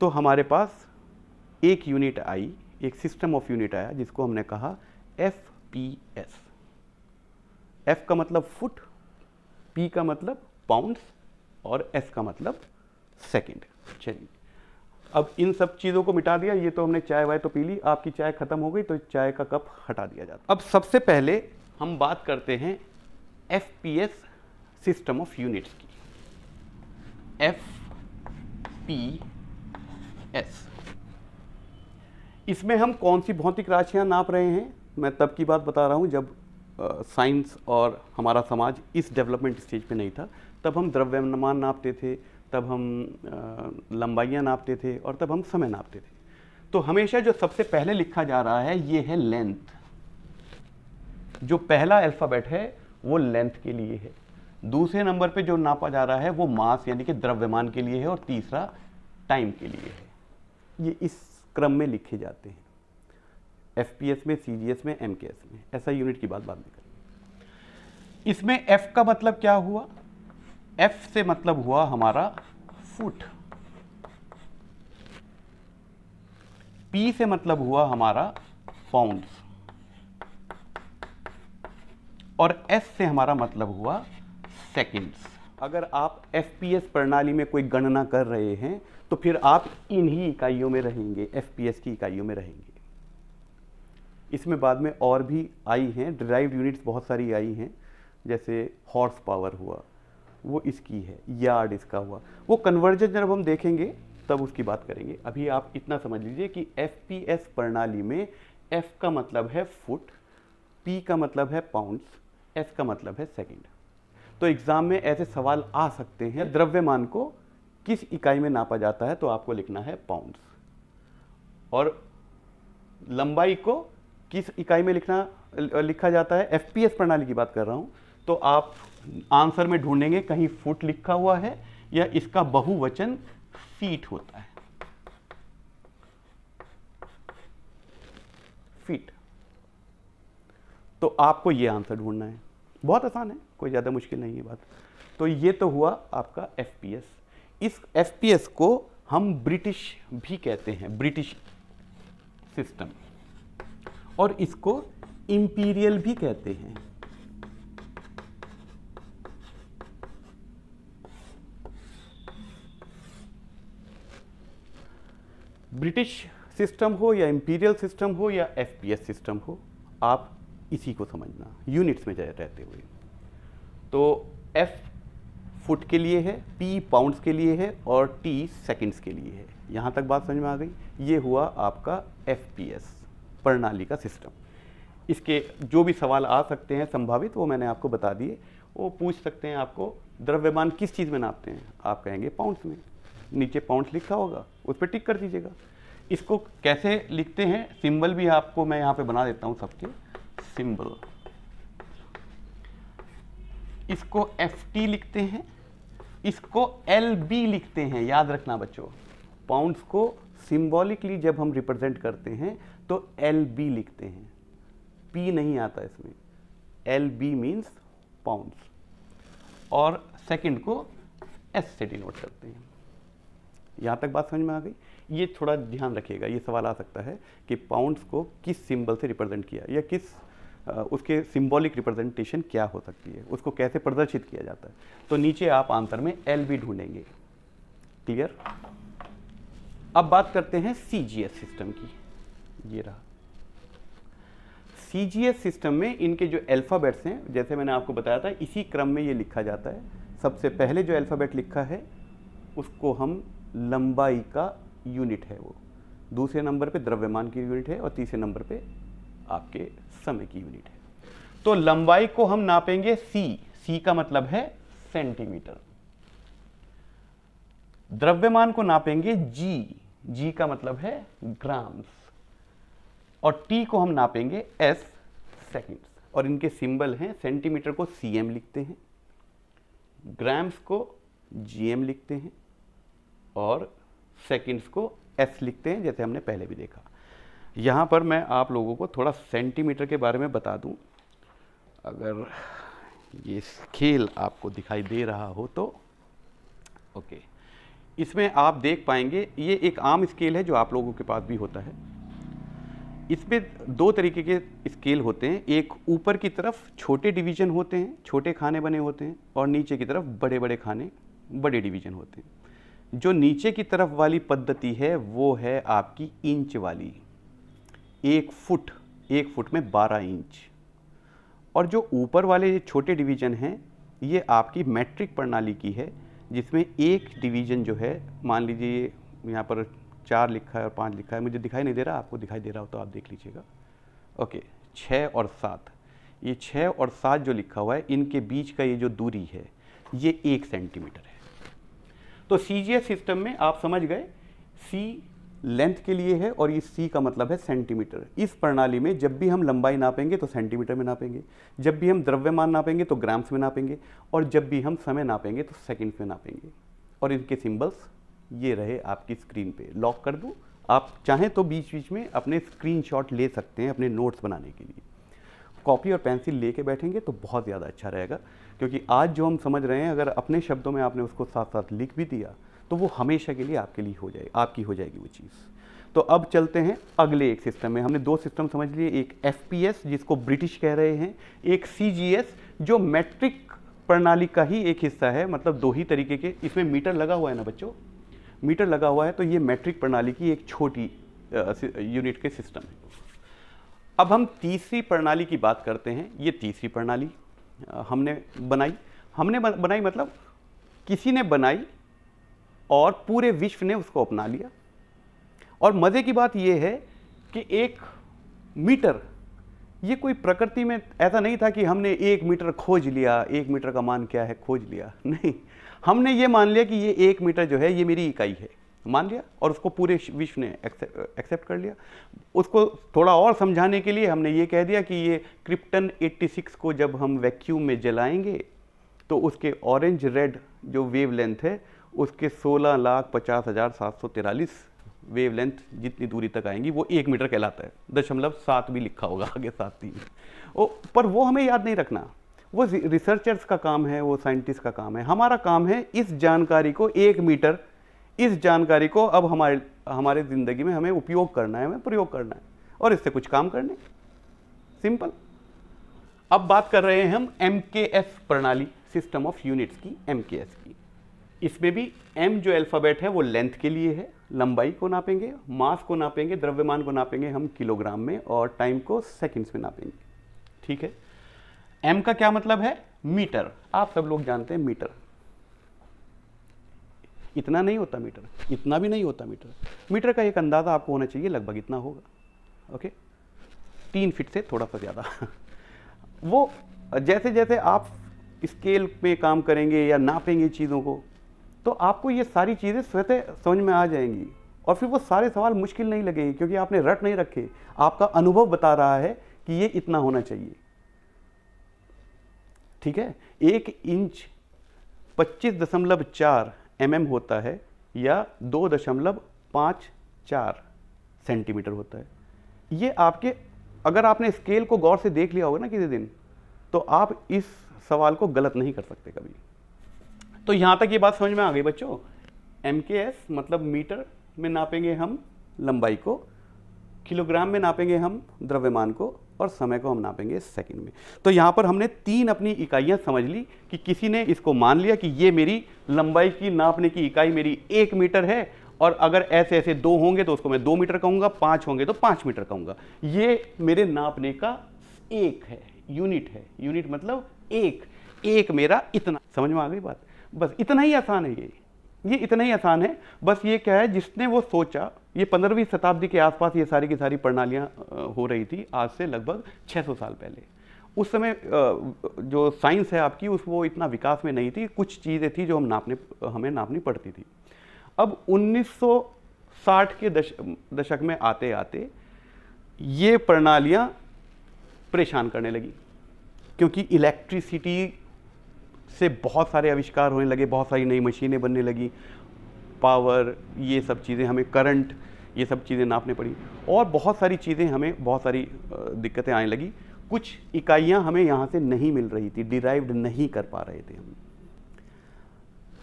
तो हमारे पास एक यूनिट आई, एक सिस्टम ऑफ यूनिट आया जिसको हमने कहा एफपीएस। एफ का मतलब फुट, पी का मतलब पाउंड्स और एस का मतलब सेकंड। चलिए अब इन सब चीज़ों को मिटा दिया। ये तो हमने चाय वाय तो पी ली, आपकी चाय खत्म हो गई तो चाय का कप हटा दिया जाता। अब सबसे पहले हम बात करते हैं एफपीएस सिस्टम ऑफ यूनिट्स की। एफपीएस, इसमें हम कौन सी भौतिक राशियां नाप रहे हैं? मैं तब की बात बता रहा हूं जब साइंस और हमारा समाज इस डेवलपमेंट स्टेज पे नहीं था। तब हम द्रव्यमान नापते थे, तब हम लंबाइयाँ नापते थे और तब हम समय नापते थे। तो हमेशा जो सबसे पहले लिखा जा रहा है ये है लेंथ। जो पहला अल्फ़ाबेट है वो लेंथ के लिए है। दूसरे नंबर पे जो नापा जा रहा है वो मास यानी कि द्रव्यमान के लिए है और तीसरा टाइम के लिए है। ये इस क्रम में लिखे जाते हैं, एफपीएस में, सीजीएस में, एमकेएस में। ऐसा यूनिट की बात बाद में करेंगे। इसमें एफ का मतलब क्या हुआ? एफ से मतलब हुआ हमारा फुट, पी से मतलब हुआ हमारा पाउंड्स और एस से हमारा मतलब हुआ सेकंड्स। अगर आप एफपीएस प्रणाली में कोई गणना कर रहे हैं तो फिर आप इन्हीं इकाइयों में रहेंगे, एफपीएस की इकाइयों में रहेंगे। इसमें बाद में और भी आई हैं, डिराइव्ड यूनिट्स बहुत सारी आई हैं, जैसे हॉर्स पावर हुआ, वो इसकी है, यार्ड इसका हुआ। वो कन्वर्जन जब हम देखेंगे तब उसकी बात करेंगे। अभी आप इतना समझ लीजिए कि एफपीएस प्रणाली में एफ का मतलब है फुट, पी का मतलब है पाउंड्स, एस का मतलब है सेकंड। तो एग्जाम में ऐसे सवाल आ सकते हैं, द्रव्यमान को किस इकाई में नापा जाता है? तो आपको लिखना है पाउंड्स। और लंबाई को किस इकाई में लिखा जाता है? एफपीएस प्रणाली की बात कर रहा हूं। तो आप आंसर में ढूंढेंगे कहीं फुट लिखा हुआ है या इसका बहुवचन फीट होता है, फीट। तो आपको ये आंसर ढूंढना है। बहुत आसान है, कोई ज़्यादा मुश्किल नहीं है बात। तो ये तो हुआ आपका एफपीएस। इस एफपीएस को हम ब्रिटिश भी कहते हैं, ब्रिटिश सिस्टम, और इसको इंपीरियल भी कहते हैं। ब्रिटिश सिस्टम हो या इंपीरियल सिस्टम हो या एफपीएस सिस्टम हो, आप इसी को समझना यूनिट्स में रहते हुए। तो एफ फुट के लिए है, पी पाउंड्स के लिए है और टी सेकंड्स के लिए है। यहाँ तक बात समझ में आ गई। ये हुआ आपका एफपीएस प्रणाली का सिस्टम। इसके जो भी सवाल आ सकते हैं संभावित, वो मैंने आपको बता दिए। वो पूछ सकते हैं आपको द्रव्यमान किस चीज़ में नापते हैं? आप कहेंगे पाउंड्स में, नीचे पाउंड्स लिखा होगा, उस पर टिक कर दीजिएगा। इसको कैसे लिखते हैं? सिंबल भी आपको मैं यहाँ पे बना देता हूँ सबके सिंबल। इसको एफटी लिखते हैं, इसको एलबी लिखते हैं। याद रखना बच्चों, पाउंड्स को सिंबॉलिकली जब हम रिप्रेजेंट करते हैं तो एलबी लिखते हैं, पी नहीं आता इसमें। एलबी मीन्स पाउंड्स, और सेकंड को एस से डिनोट करते हैं। यहाँ तक बात समझ में आ गई। ये थोड़ा ध्यान रखिएगा, ये सवाल आ सकता है कि पाउंड्स को किस सिंबल से रिप्रेजेंट किया या किस उसके सिंबॉलिक रिप्रेजेंटेशन क्या हो सकती है, उसको कैसे प्रदर्शित किया जाता है। तो नीचे आप आंसर में एल भी ढूंढेंगे। क्लियर। अब बात करते हैं सीजीएस सिस्टम की। ये रहा सीजीएस सिस्टम में इनके जो अल्फ़ाबेट्स हैं, जैसे मैंने आपको बताया था, इसी क्रम में ये लिखा जाता है। सबसे पहले जो अल्फ़ाबेट लिखा है उसको हम लंबाई का यूनिट है वो, दूसरे नंबर पे द्रव्यमान की यूनिट है और तीसरे नंबर पे आपके समय की यूनिट है। तो लंबाई को हम नापेंगे सी का मतलब है सेंटीमीटर। द्रव्यमान को नापेंगे जी का मतलब है ग्राम्स, और टी को हम नापेंगे एस, सेकंड्स। और इनके सिंबल हैं, सेंटीमीटर को सीएम लिखते हैं, ग्राम्स को जीएम लिखते हैं और सेकंड्स को एस लिखते हैं, जैसे हमने पहले भी देखा। यहाँ पर मैं आप लोगों को थोड़ा सेंटीमीटर के बारे में बता दूं। अगर ये स्केल आपको दिखाई दे रहा हो तो ओके, इसमें आप देख पाएंगे ये एक आम स्केल है जो आप लोगों के पास भी होता है। इसमें दो तरीके के स्केल होते हैं, एक ऊपर की तरफ छोटे डिवीजन होते हैं, छोटे खाने बने होते हैं, और नीचे की तरफ बड़े बड़े खाने, बड़े डिवीजन होते हैं। जो नीचे की तरफ वाली पद्धति है वो है आपकी इंच वाली, एक फुट में 12 इंच। और जो ऊपर वाले ये छोटे डिवीजन हैं ये आपकी मैट्रिक प्रणाली की है, जिसमें एक डिवीजन जो है, मान लीजिए यहाँ पर 4 लिखा है और 5 लिखा है, मुझे दिखाई नहीं दे रहा, आपको दिखाई दे रहा हो तो आप देख लीजिएगा। ओके, 6 और 7, ये 6 और 7 जो लिखा हुआ है इनके बीच का ये जो दूरी है ये 1 सेंटीमीटर है। तो सीजीएस सिस्टम में आप समझ गए, सी लेंथ के लिए है और ये सी का मतलब है सेंटीमीटर। इस प्रणाली में जब भी हम लंबाई नापेंगे तो सेंटीमीटर में नापेंगे, जब भी हम द्रव्यमान नापेंगे तो ग्राम्स में नापेंगे, और जब भी हम समय नापेंगे तो सेकंड्स में नापेंगे। और इनके सिंबल्स ये रहे आपकी स्क्रीन पे। लॉक कर दूं, आप चाहें तो बीच बीच में अपने स्क्रीनशॉट ले सकते हैं अपने नोट्स बनाने के लिए। कॉपी और पेंसिल लेके बैठेंगे तो बहुत ज़्यादा अच्छा रहेगा, क्योंकि आज जो हम समझ रहे हैं अगर अपने शब्दों में आपने उसको साथ साथ लिख भी दिया तो वो हमेशा के लिए आपके लिए हो जाएगी, आपकी हो जाएगी वो चीज़। तो अब चलते हैं अगले एक सिस्टम में। हमने 2 सिस्टम समझ लिए, एक एफपीएस जिसको ब्रिटिश कह रहे हैं, एक सीजीएस जो मैट्रिक प्रणाली का ही एक हिस्सा है, मतलब 2 ही तरीके के। इसमें मीटर लगा हुआ है ना बच्चों, मीटर लगा हुआ है, तो ये मैट्रिक प्रणाली की एक छोटी यूनिट के सिस्टम है। अब हम तीसरी प्रणाली की बात करते हैं। ये तीसरी प्रणाली हमने बनाई मतलब किसी ने बनाई और पूरे विश्व ने उसको अपना लिया। और मज़े की बात यह है कि एक मीटर, ये कोई प्रकृति में ऐसा नहीं था कि हमने 1 मीटर खोज लिया, 1 मीटर का मान क्या है खोज लिया, नहीं, हमने ये मान लिया कि ये 1 मीटर जो है ये मेरी इकाई है, मान लिया, और उसको पूरे विश्व ने एक्सेप्ट कर लिया। उसको थोड़ा और समझाने के लिए हमने ये कह दिया कि ये क्रिप्टन 86 को जब हम वैक्यूम में जलाएंगे तो उसके ऑरेंज रेड जो वेवलेंथ है उसके 16,50,743 वेवलेंथ जितनी दूरी तक आएंगी वो 1 मीटर कहलाता है। 0.7 भी लिखा होगा आगे, 7.3। पर वो हमें याद नहीं रखना, वो रिसर्चर्स का काम है, वो साइंटिस्ट का काम है। हमारा काम है इस जानकारी को, 1 मीटर, इस जानकारी को अब हमारे ज़िंदगी में हमें उपयोग करना है, हमें प्रयोग करना है और इससे कुछ काम करने, सिंपल। अब बात कर रहे हैं हम एमकेएस प्रणाली, सिस्टम ऑफ यूनिट्स की, एमकेएस की। इसमें भी एम जो अल्फ़ाबेट है वो लेंथ के लिए है, लंबाई को नापेंगे, मास को नापेंगे, द्रव्यमान को नापेंगे हम किलोग्राम में, और टाइम को सेकंड्स में नापेंगे। ठीक है। एम का क्या मतलब है? मीटर। आप सब लोग जानते हैं मीटर, इतना नहीं होता मीटर, इतना भी नहीं होता मीटर। मीटर का एक अंदाज़ा आपको होना चाहिए, लगभग इतना होगा। ओके, 3 फीट से थोड़ा सा ज़्यादा। वो जैसे जैसे आप स्केल पे काम करेंगे या नापेंगे चीज़ों को, तो आपको ये सारी चीज़ें स्वतः समझ में आ जाएंगी और फिर वो सारे सवाल मुश्किल नहीं लगेंगे, क्योंकि आपने रट नहीं रखे, आपका अनुभव बता रहा है कि ये इतना होना चाहिए। ठीक है। 1 इंच 25.4 mm होता है या 2.54 सेंटीमीटर होता है। ये आपके, अगर आपने स्केल को गौर से देख लिया होगा ना किसी दिन, तो आप इस सवाल को गलत नहीं कर सकते कभी। तो यहाँ तक ये बात समझ में आ गई बच्चों। एमकेएस मतलब मीटर में नापेंगे हम लंबाई को, किलोग्राम में नापेंगे हम द्रव्यमान को और समय को हम नापेंगे सेकंड में। तो यहाँ पर हमने 3 अपनी इकाइयाँ समझ ली कि किसी ने इसको मान लिया कि ये मेरी लंबाई की नापने की इकाई मेरी 1 मीटर है, और अगर ऐसे ऐसे 2 होंगे तो उसको मैं 2 मीटर कहूँगा, 5 होंगे तो 5 मीटर कहूँगा। ये मेरे नापने का एक है, यूनिट है। यूनिट मतलब एक मेरा इतना। समझ में आ गई बात? बस इतना ही आसान है ये इतना ही आसान है। बस ये क्या है, जिसने वो सोचा, ये 15वीं शताब्दी के आसपास ये सारी की सारी प्रणालियाँ हो रही थी, आज से लगभग 600 साल पहले। उस समय जो साइंस है आपकी वो इतना विकास में नहीं थी, कुछ चीज़ें थी जो हमें नापनी पड़ती थी। अब 1960 के दशक में आते आते ये प्रणालियाँ परेशान करने लगी, क्योंकि इलेक्ट्रिसिटी से बहुत सारे आविष्कार होने लगे, बहुत सारी नई मशीनें बनने लगी, पावर, ये सब चीज़ें, हमें करंट, ये सब चीज़ें नापने पड़ी, और बहुत सारी चीज़ें, हमें बहुत सारी दिक्कतें आने लगी। कुछ इकाइयाँ हमें यहाँ से नहीं मिल रही थी, डिराइव्ड नहीं कर पा रहे थे हम।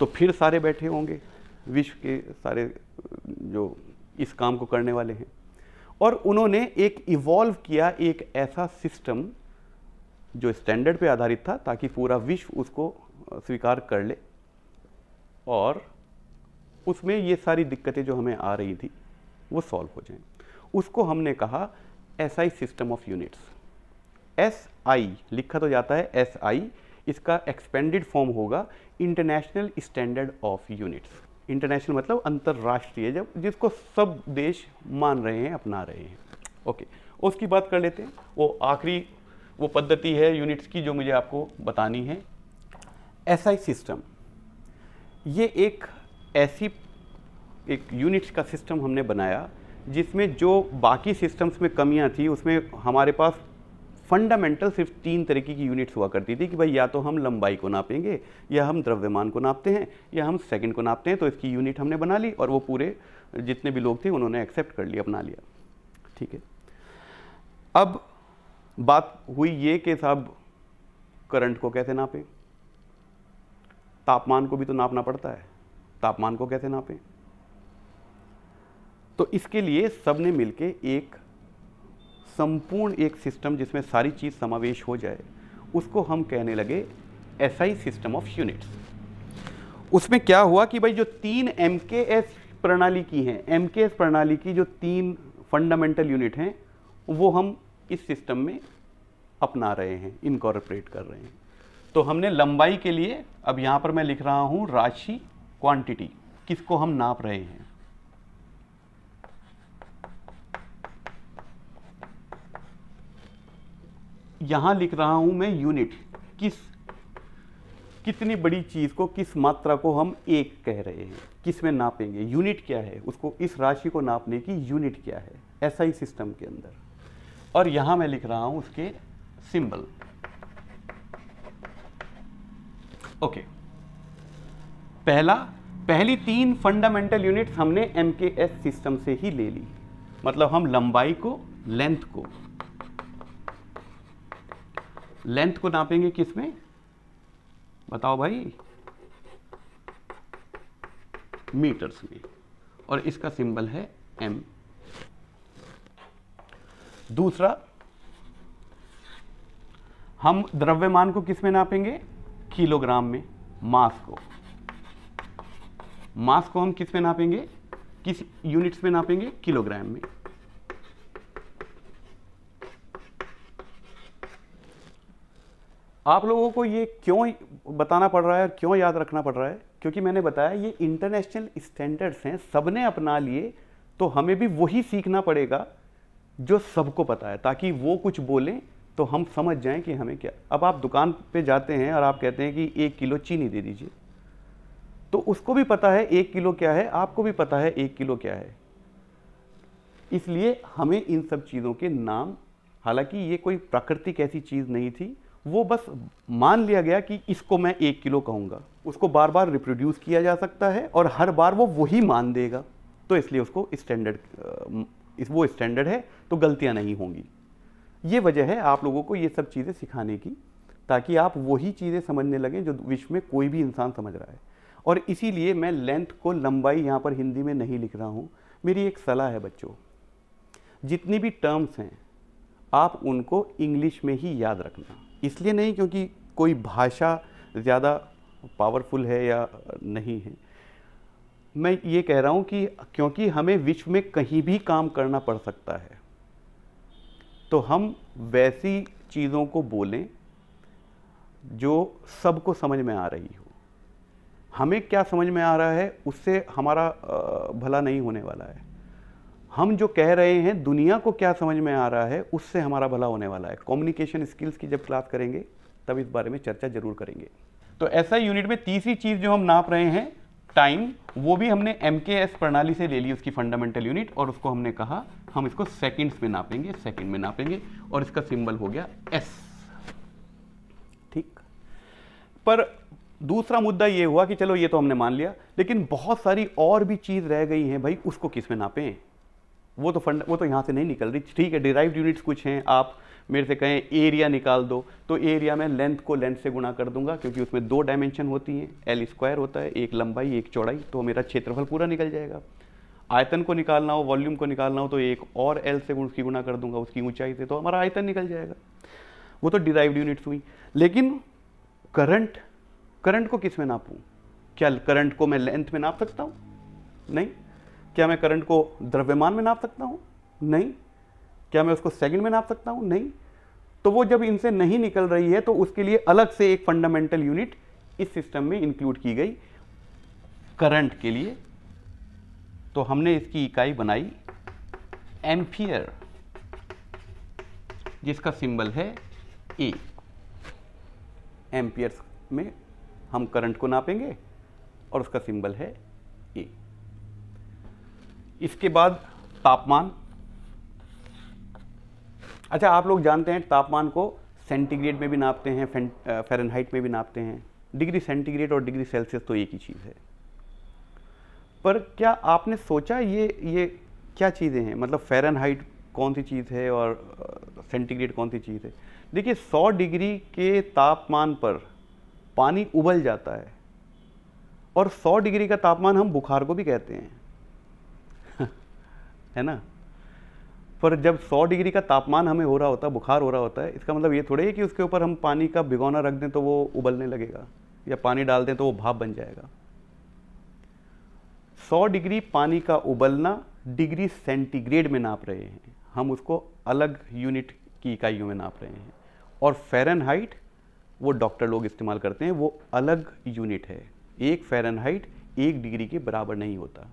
तो फिर सारे बैठे होंगे विश्व के सारे जो इस काम को करने वाले हैं, और उन्होंने एक इवॉल्व किया एक ऐसा सिस्टम जो स्टैंडर्ड पे आधारित था, ताकि पूरा विश्व उसको स्वीकार कर ले और उसमें ये सारी दिक्कतें जो हमें आ रही थी वो सॉल्व हो जाएं। उसको हमने कहा SI system of units. SI लिखा तो जाता है SI, इसका एक्सपेंडेड फॉर्म होगा international standard of units. International मतलब अंतर्राष्ट्रीय, जब जिसको सब देश मान रहे हैं, अपना रहे हैं। ओके, उसकी बात कर लेते हैं। वो आखिरी वो पद्धति है यूनिट्स की जो मुझे आपको बतानी है। SI सिस्टम, ये एक ऐसी यूनिट्स का सिस्टम हमने बनाया जिसमें जो बाकी सिस्टम्स में कमियां थी, उसमें हमारे पास फंडामेंटल सिर्फ 3 तरीके की यूनिट्स हुआ करती थी कि भाई या तो हम लंबाई को नापेंगे, या हम द्रव्यमान को नापते हैं, या हम सेकंड को नापते हैं। तो इसकी यूनिट हमने बना ली और वो पूरे जितने भी लोग थे उन्होंने एक्सेप्ट कर लिया, अपना लिया। ठीक है, अब बात हुई ये कि साहब करंट को कैसे नापें, तापमान को भी तो नापना पड़ता है, तापमान को कैसे नापें। तो इसके लिए सब ने मिलके एक संपूर्ण एक सिस्टम जिसमें सारी चीज़ समावेश हो जाए, उसको हम कहने लगे SI सिस्टम ऑफ यूनिट्स। उसमें क्या हुआ कि भाई जो 3 MKS प्रणाली की हैं, MKS प्रणाली की जो 3 फंडामेंटल यूनिट हैं, वो हम इस सिस्टम में अपना रहे हैं, इनकॉर्पोरेट कर रहे हैं। तो हमने लंबाई के लिए, अब यहाँ पर मैं लिख रहा हूँ राशि, क्वांटिटी, किसको हम नाप रहे हैं। यहाँ लिख रहा हूँ मैं यूनिट, कितनी बड़ी चीज़ को, किस मात्रा को हम एक कह रहे हैं, किस में नापेंगे, यूनिट क्या है, उसको, इस राशि को नापने की यूनिट क्या है SI सिस्टम के अंदर। और यहाँ मैं लिख रहा हूँ उसके सिंबल। ओके, पहली 3 फंडामेंटल यूनिट्स हमने MKS सिस्टम से ही ले ली। मतलब हम लंबाई को, लेंथ को नापेंगे किस में, बताओ भाई, मीटर्स में, और इसका सिंबल है M। दूसरा, हम द्रव्यमान को किस में नापेंगे, किलोग्राम में। मास को हम किस में नापेंगे, किस यूनिट्स में नापेंगे, किलोग्राम में। आप लोगों को ये क्यों बताना पड़ रहा है और क्यों याद रखना पड़ रहा है, क्योंकि मैंने बताया ये इंटरनेशनल स्टैंडर्ड्स हैं, सबने अपना लिए, तो हमें भी वही सीखना पड़ेगा जो सबको पता है, ताकि वो कुछ बोलें तो हम समझ जाएं कि हमें क्या। अब आप दुकान पे जाते हैं और आप कहते हैं कि 1 किलो चीनी दे दीजिए, तो उसको भी पता है 1 किलो क्या है, आपको भी पता है 1 किलो क्या है। इसलिए हमें इन सब चीज़ों के नाम, हालांकि ये कोई प्राकृतिक ऐसी चीज़ नहीं थी, वो बस मान लिया गया कि इसको मैं 1 किलो कहूँगा, उसको बार बार रिप्रोड्यूस किया जा सकता है और हर बार वो वही मान देगा, तो इसलिए उसको स्टैंडर्ड, वो स्टैंडर्ड है, तो गलतियाँ नहीं होंगी। ये वजह है आप लोगों को ये सब चीज़ें सिखाने की, ताकि आप वही चीज़ें समझने लगें जो विश्व में कोई भी इंसान समझ रहा है। और इसीलिए मैं लेंथ को, लंबाई यहाँ पर हिंदी में नहीं लिख रहा हूँ। मेरी एक सलाह है बच्चों, जितनी भी टर्म्स हैं आप उनको इंग्लिश में ही याद रखना, इसलिए नहीं क्योंकि कोई भाषा ज़्यादा पावरफुल है या नहीं है, मैं ये कह रहा हूँ कि क्योंकि हमें विश्व में कहीं भी काम करना पड़ सकता है, तो हम वैसी चीज़ों को बोलें जो सबको समझ में आ रही हो। हमें क्या समझ में आ रहा है उससे हमारा भला नहीं होने वाला है, हम जो कह रहे हैं दुनिया को क्या समझ में आ रहा है उससे हमारा भला होने वाला है। कम्युनिकेशन स्किल्स की जब क्लास करेंगे तब इस बारे में चर्चा जरूर करेंगे। तो ऐसा यूनिट में तीसरी चीज़ जो हम नाप रहे हैं टाइम, वो भी हमने MKS प्रणाली से ले ली उसकी फंडामेंटल यूनिट, और उसको हमने कहा हम इसको सेकंड्स में नापेंगे, सेकंड में नापेंगे, और इसका सिंबल हो गया S। ठीक। पर दूसरा मुद्दा ये हुआ कि चलो ये तो हमने मान लिया, लेकिन बहुत सारी और भी चीज़ रह गई हैं भाई, उसको किस में नापें? वो तो यहाँ से नहीं निकल रही। ठीक है, डिराइव्ड यूनिट्स कुछ हैं, आप मेरे से कहें एरिया निकाल दो, तो एरिया में लेंथ को लेंथ से गुणा कर दूंगा क्योंकि उसमें 2 डायमेंशन होती हैं, L स्क्वायर होता है, एक लंबाई एक चौड़ाई, तो मेरा क्षेत्रफल पूरा निकल जाएगा। आयतन को निकालना हो, वॉल्यूम को निकालना हो, तो एक और L से उसकी गुणा कर दूंगा उसकी ऊंचाई से, तो हमारा आयतन निकल जाएगा। वो तो डिराइव्ड यूनिट्स हुई। लेकिन करंट को किस में नापूं? क्या करंट को मैं लेंथ में नाप सकता हूँ? नहीं। क्या मैं करंट को द्रव्यमान में नाप सकता हूँ? नहीं। क्या मैं उसको सेकंड में नाप सकता हूँ? नहीं। तो वो जब इनसे नहीं निकल रही है तो उसके लिए अलग से एक फंडामेंटल यूनिट इस सिस्टम में इंक्लूड की गई करंट के लिए। तो हमने इसकी इकाई बनाई एम्पियर, जिसका सिंबल है ए। एम्पियर्स में हम करंट को नापेंगे और उसका सिंबल है ए। इसके बाद तापमान। अच्छा, आप लोग जानते हैं तापमान को सेंटीग्रेड में भी नापते हैं, फ़ारेनहाइट में भी नापते हैं। डिग्री सेंटीग्रेड और डिग्री सेल्सियस तो एक ही चीज़ है। पर क्या आपने सोचा ये क्या चीज़ें हैं? मतलब फ़ारेनहाइट कौन सी चीज़ है और सेंटीग्रेड कौन सी चीज़ है? देखिए, 100 डिग्री के तापमान पर पानी उबल जाता है, और 100 डिग्री का तापमान हम बुखार को भी कहते हैं है ना। पर जब 100 डिग्री का तापमान हमें हो रहा होता है, बुखार हो रहा होता है, इसका मतलब ये थोड़े है कि उसके ऊपर हम पानी का भिगोना रख दें तो वो उबलने लगेगा, या पानी डाल दें तो वो भाप बन जाएगा। 100 डिग्री पानी का उबलना डिग्री सेंटीग्रेड में नाप रहे हैं हम, उसको अलग यूनिट की इकाइयों में नाप रहे हैं। और फ़ारेनहाइट वो डॉक्टर लोग इस्तेमाल करते हैं, वो अलग यूनिट है। एक फ़ारेनहाइट 1 डिग्री के बराबर नहीं होता।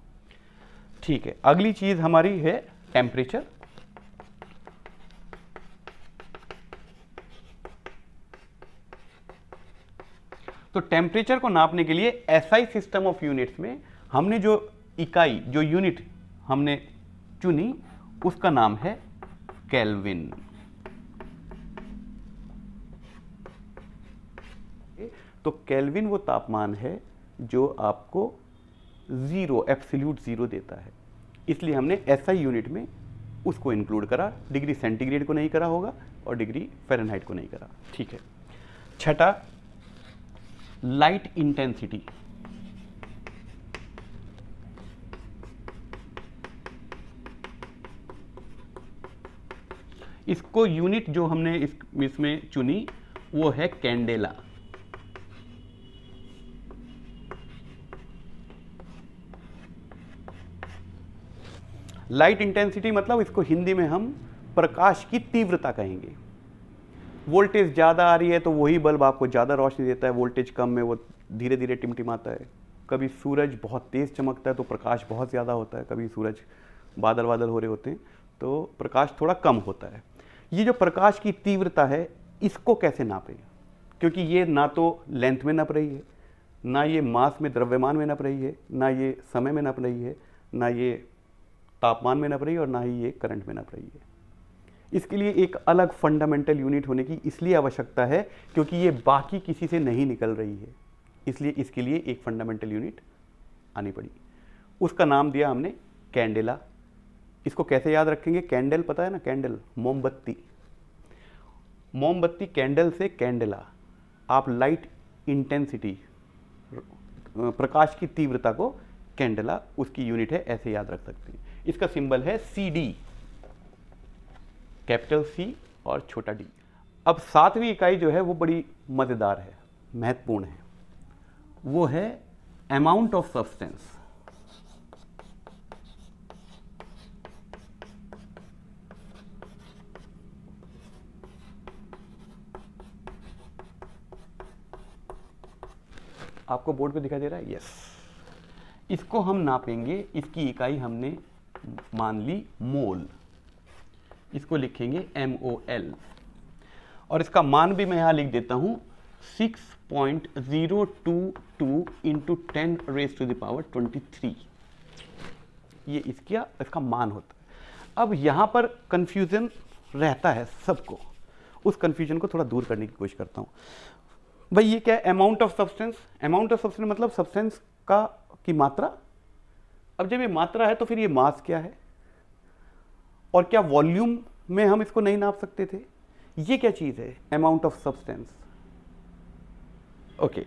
ठीक है, अगली चीज़ हमारी है टेम्परेचर। तो टेम्परेचर को नापने के लिए SI सिस्टम ऑफ यूनिट्स में हमने जो इकाई, जो यूनिट हमने चुनी, उसका नाम है केल्विन। तो केल्विन वो तापमान है जो आपको ज़ीरो, एब्सोल्यूट ज़ीरो देता है, इसलिए हमने SI यूनिट में उसको इंक्लूड करा। डिग्री सेंटीग्रेड को नहीं करा होगा और डिग्री फ़ारेनहाइट को नहीं करा। ठीक है। छठा, लाइट इंटेंसिटी। इसको यूनिट जो हमने इसमें चुनी वो है कैंडेला। लाइट इंटेंसिटी मतलब इसको हिंदी में हम प्रकाश की तीव्रता कहेंगे। वोल्टेज ज़्यादा आ रही है तो वही बल्ब आपको ज़्यादा रोशनी देता है, वोल्टेज कम में वो धीरे धीरे टिमटिमाता है। कभी सूरज बहुत तेज़ चमकता है तो प्रकाश बहुत ज़्यादा होता है, कभी सूरज बादल बादल हो रहे होते हैं तो प्रकाश थोड़ा कम होता है। ये जो प्रकाश की तीव्रता है, इसको कैसे नापें? क्योंकि ये ना तो लेंथ में नाप रही है, ना ये मास में, द्रव्यमान में नाप रही है, ना ये समय में नाप रही है, ना ये तापमान में नाप रही है, और ना ही ये करंट में नाप रही है। इसके लिए एक अलग फंडामेंटल यूनिट होने की इसलिए आवश्यकता है क्योंकि ये बाकी किसी से नहीं निकल रही है, इसलिए इसके लिए एक फंडामेंटल यूनिट आनी पड़ी। उसका नाम दिया हमने कैंडेला। इसको कैसे याद रखेंगे? कैंडल पता है ना, कैंडल मोमबत्ती। मोमबत्ती कैंडल से कैंडेला। आप लाइट इंटेंसिटी, प्रकाश की तीव्रता को कैंडेला उसकी यूनिट है, ऐसे याद रख सकते हैं। इसका सिंबल है CD। कैपिटल सी और छोटा डी। अब सातवीं इकाई जो है वो बड़ी मज़ेदार है, महत्वपूर्ण है, वो है अमाउंट ऑफ सब्सटेंस। आपको बोर्ड पे दिखाई दे रहा है? यस। इसको हम नापेंगे, इसकी इकाई हमने मान ली मोल, इसको लिखेंगे MOL, और इसका मान भी मैं यहां लिख देता हूं 6.022 इंटू 10⁻23। ये इसका मान होता है। अब यहां पर कंफ्यूजन रहता है सबको, उस कंफ्यूजन को थोड़ा दूर करने की कोशिश करता हूं। भाई ये क्या है? Amount of substance. Amount of substance मतलब सब्सटेंस की मात्रा। अब जब ये मात्रा है तो फिर ये मास क्या है? और क्या वॉल्यूम में हम इसको नहीं नाप सकते थे? ये क्या चीज है amount of substance? Okay,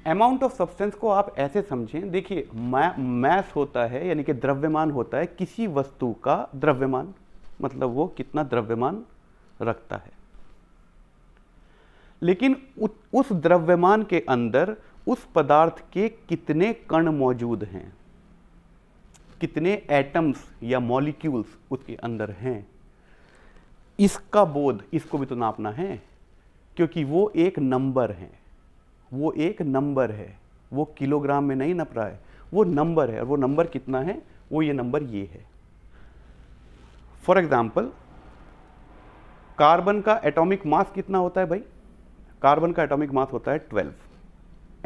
amount of substance को आप ऐसे समझें, देखिए मैस होता है यानी कि द्रव्यमान होता है किसी वस्तु का द्रव्यमान, मतलब वो कितना द्रव्यमान रखता है। लेकिन उस द्रव्यमान के अंदर उस पदार्थ के कितने कण मौजूद हैं, कितने एटम्स या मॉलिक्यूल्स उसके अंदर हैं, इसका बोध, इसको भी तो नापना है, क्योंकि वो एक नंबर है। वो एक नंबर है, वो किलोग्राम में नहीं नप रहा है, वो नंबर है। और वो नंबर कितना है? वो ये नंबर ये है। फॉर एग्जाम्पल, कार्बन का एटॉमिक मास कितना होता है भाई? कार्बन का एटॉमिक मास होता है 12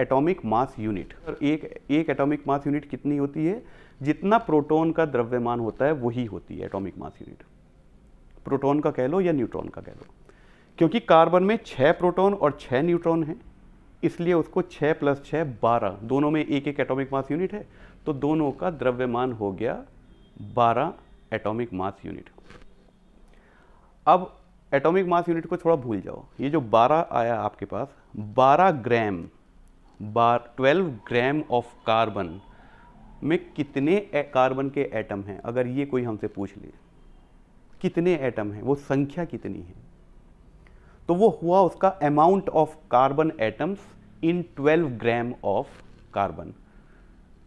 एटॉमिक मास यूनिट। और एक एटॉमिक मास यूनिट कितनी होती है? जितना प्रोटॉन का द्रव्यमान होता है वही होती है एटॉमिक मास यूनिट। प्रोटॉन का कह लो या न्यूट्रॉन का कह लो, क्योंकि कार्बन में 6 प्रोटॉन और 6 न्यूट्रॉन हैं, इसलिए उसको 6 + 6 12, दोनों में एक एक एटॉमिक मास यूनिट है, तो दोनों का द्रव्यमान हो गया 12 एटॉमिक मास यूनिट। अब एटॉमिक मास यूनिट को थोड़ा भूल जाओ, ये जो 12 आया आपके पास, 12 ग्राम 12 ग्राम ऑफ कार्बन में कितने कार्बन के एटम हैं? अगर ये कोई हमसे पूछ ले कितने एटम हैं, वो संख्या कितनी है, तो वो हुआ उसका amount of carbon atoms in 12 gram of carbon,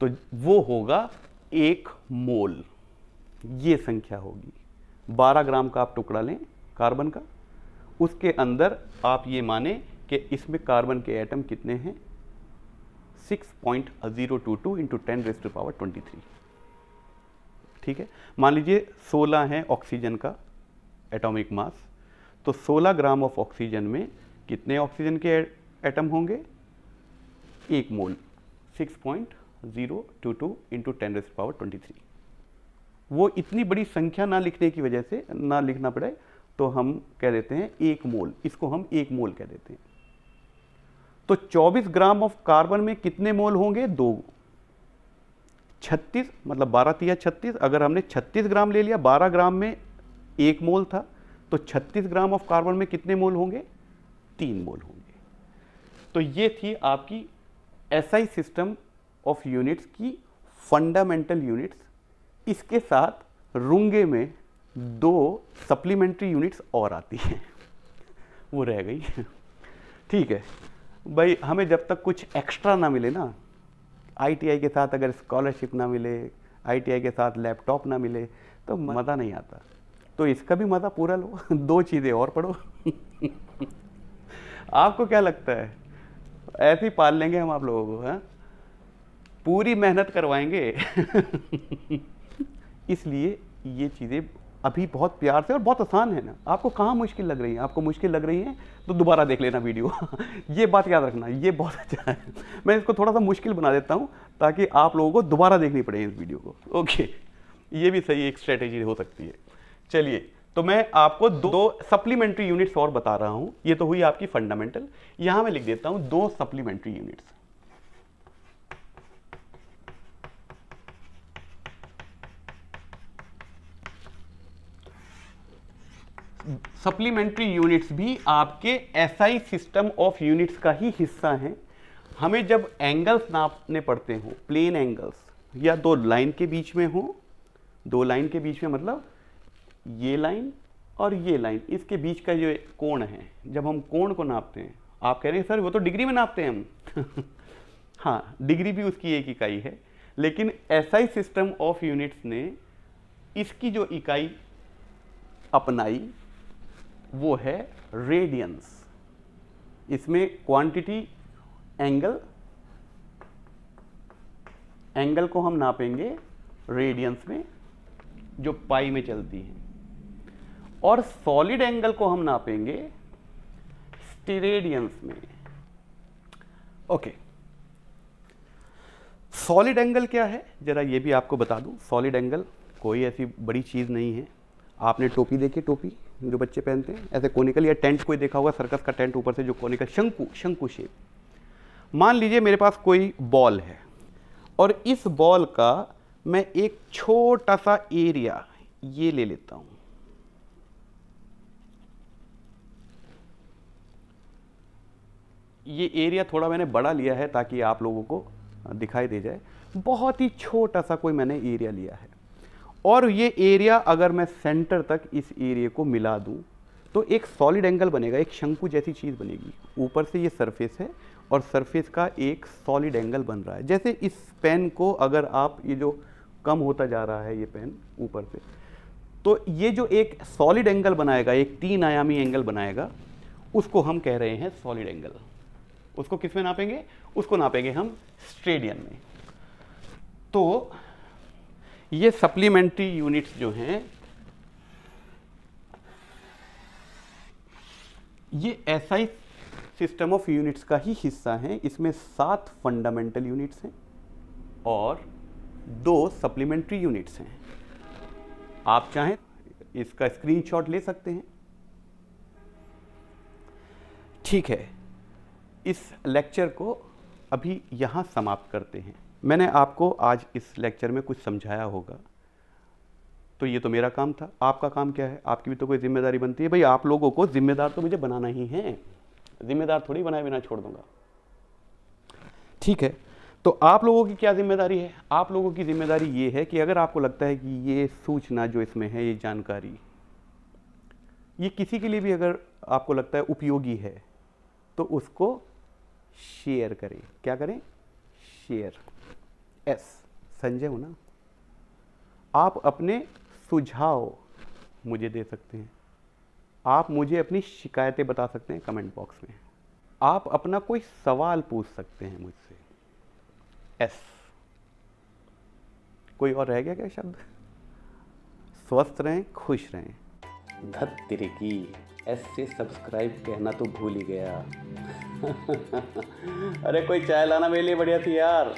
तो वो होगा 1 मोल। ये संख्या होगी। 12 ग्राम का आप टुकड़ा लें कार्बन का, उसके अंदर आप ये माने कि इसमें कार्बन के एटम कितने हैं? 6.022 इंटू 10⁻23। ठीक है, मान लीजिए 16 है ऑक्सीजन का एटॉमिक मास, तो 16 ग्राम ऑफ ऑक्सीजन में कितने ऑक्सीजन के एटम होंगे? 1 मोल, 6.022 इंटू 10⁻23। वो इतनी बड़ी संख्या ना लिखने की वजह से, ना लिखना पड़े, तो हम कह देते हैं 1 मोल, इसको हम 1 मोल कह देते हैं। तो 24 ग्राम ऑफ कार्बन में कितने मोल होंगे? 2। 36, मतलब 12 × 36, अगर हमने 36 ग्राम ले लिया, 12 ग्राम में 1 मोल था, तो 36 ग्राम ऑफ कार्बन में कितने मोल होंगे? 3 मोल होंगे। तो ये थी आपकी SI सिस्टम ऑफ यूनिट्स की फंडामेंटल यूनिट्स। इसके साथ रुंगे में 2 सप्लीमेंट्री यूनिट्स और आती हैं, वो रह गई। ठीक है भाई, हमें जब तक कुछ एक्स्ट्रा ना मिले ना, ITI के साथ अगर स्कॉलरशिप ना मिले, ITI के साथ लैपटॉप ना मिले, तो मज़ा नहीं आता। तो इसका भी मज़ा पूरा लो, 2 चीज़ें और पढ़ो। आपको क्या लगता है? ऐसे ही पाल लेंगे हम आप लोगों को? हाँ, पूरी मेहनत करवाएंगे। इसलिए ये चीज़ें अभी बहुत प्यार से, और बहुत आसान है ना। आपको कहाँ मुश्किल लग रही है? आपको मुश्किल लग रही है तो दोबारा देख लेना वीडियो। ये बात याद रखना, ये बहुत अच्छा है। मैं इसको थोड़ा सा मुश्किल बना देता हूँ ताकि आप लोगों को दोबारा देखनी पड़े इस वीडियो को। ओके, ये भी सही एक स्ट्रेटेजी हो सकती है। चलिए, तो मैं आपको 2 सप्लीमेंट्री यूनिट्स और बता रहा हूँ। ये तो हुई आपकी फंडामेंटल, यहाँ मैं लिख देता हूँ 2 सप्लीमेंट्री यूनिट्स। सप्लीमेंट्री यूनिट्स भी आपके SI सिस्टम ऑफ यूनिट्स का ही हिस्सा हैं। हमें जब एंगल्स नापने पड़ते हो, प्लेन एंगल्स, या 2 लाइन के बीच में हो, 2 लाइन के बीच में मतलब ये लाइन और ये लाइन, इसके बीच का जो कोण है, जब हम कोण को नापते हैं, आप कह रहे हैं सर वो तो डिग्री में नापते हैं हम हाँ, डिग्री भी उसकी एक इकाई है, लेकिन एसआई सिस्टम ऑफ यूनिट्स ने इसकी जो इकाई अपनाई वो है रेडियंस। इसमें क्वांटिटी एंगल को हम नापेंगे रेडियंस में, जो पाई में चलती है, और सॉलिड एंगल को हम नापेंगे स्टेरेडियंस में। ओके, सॉलिड एंगल क्या है जरा ये भी आपको बता दूं। सॉलिड एंगल कोई ऐसी बड़ी चीज नहीं है। आपने टोपी देखी, टोपी जो बच्चे पहनते हैं ऐसे कोनिकल, या टेंट कोई देखा होगा, सर्कस का टेंट ऊपर से जो कोनिकल शंकु शेप। मान लीजिए मेरे पास कोई बॉल है और इस बॉल का मैं एक छोटा सा एरिया ये ले लेता हूं। ये एरिया थोड़ा मैंने बड़ा लिया है ताकि आप लोगों को दिखाई दे जाए। बहुत ही छोटा सा कोई मैंने एरिया लिया है, और ये एरिया अगर मैं सेंटर तक इस एरिया को मिला दूं तो एक सॉलिड एंगल बनेगा, एक शंकु जैसी चीज़ बनेगी। ऊपर से ये सरफेस है और सरफेस का एक सॉलिड एंगल बन रहा है। जैसे इस पेन को अगर आप, ये जो कम होता जा रहा है ये पेन ऊपर से, तो ये जो एक सॉलिड एंगल बनाएगा, एक 3 आयामी एंगल बनाएगा, उसको हम कह रहे हैं सॉलिड एंगल। उसको किस में नापेंगे? उसको नापेंगे हम स्टेरेडियन में। तो ये सप्लीमेंट्री यूनिट्स जो हैं, ये एसआई सिस्टम ऑफ यूनिट्स का ही हिस्सा हैं। इसमें 7 फंडामेंटल यूनिट्स हैं और 2 सप्लीमेंट्री यूनिट्स हैं। आप चाहें इसका स्क्रीनशॉट ले सकते हैं। ठीक है, इस लेक्चर को अभी यहाँ समाप्त करते हैं। मैंने आपको आज इस लेक्चर में कुछ समझाया होगा, तो ये तो मेरा काम था। आपका काम क्या है? आपकी भी तो कोई जिम्मेदारी बनती है। भाई आप लोगों को जिम्मेदार तो मुझे बनाना ही है, जिम्मेदार थोड़ी बनाए बिना छोड़ दूंगा। ठीक है, तो आप लोगों की क्या जिम्मेदारी है? आप लोगों की जिम्मेदारी ये है कि अगर आपको लगता है कि ये सूचना जो इसमें है, ये जानकारी, ये किसी के लिए भी अगर आपको लगता है उपयोगी है, तो उसको शेयर करें। क्या करें? शेयर। एस संजय हो ना। आप अपने सुझाव मुझे दे सकते हैं, आप मुझे अपनी शिकायतें बता सकते हैं कमेंट बॉक्स में, आप अपना कोई सवाल पूछ सकते हैं मुझसे। एस। कोई और रह गया क्या शब्द? स्वस्थ रहें, खुश रहें। धत तेरे की, एस से सब्सक्राइब कहना तो भूल ही गया अरे कोई चाय लाना मेरे लिए बढ़िया थी यार।